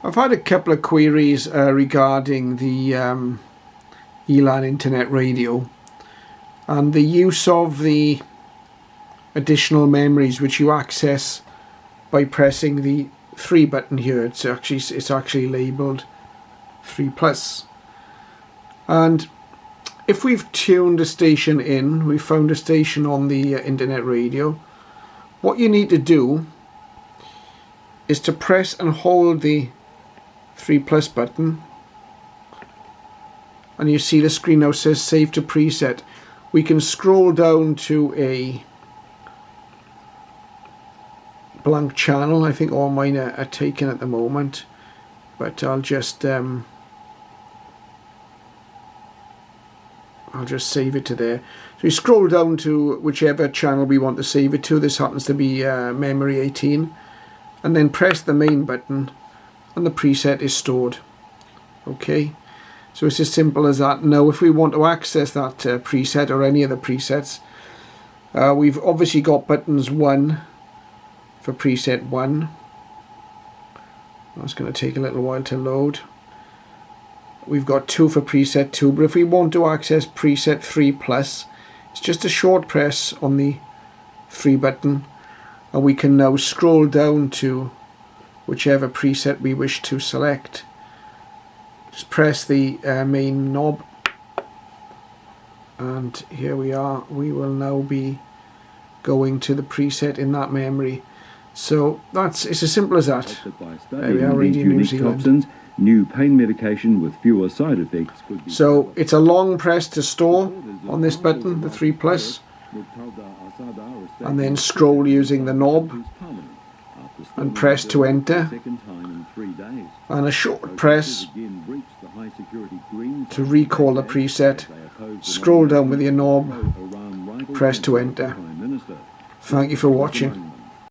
I've had a couple of queries regarding the Elan internet radio and the use of the additional memories which you access by pressing the 3 button here. It's actually labelled 3+. And if we've tuned a station in, we've found a station on the internet radio, what you need to do is to press and hold the 3+ button, and you see the screen now says save to preset. We can scroll down to a blank channel. I think all mine are taken at the moment, but I'll just save it to there. So we scroll down to whichever channel we want to save it to. This happens to be memory 18, and then press the main button and the preset is stored. Okay, so it's as simple as that. Now if we want to access that preset or any of the presets, we've obviously got buttons 1 for preset 1. That's going to take a little while to load. We've got 2 for preset 2, but if we want to access preset 3+, it's just a short press on the 3 button, and we can now scroll down to whichever preset we wish to select. Just press the main knob, and here we are. We will now be going to the preset in that memory. So it's as simple as that. There we are, Radio New Zealand. Toxins, new pain medication with fewer side effects. So it's a long press to store on this button, the 3+, and then scroll using the knob and press to enter, and a short press to recall the preset. Scroll down with your knob, press to enter. Thank you for watching.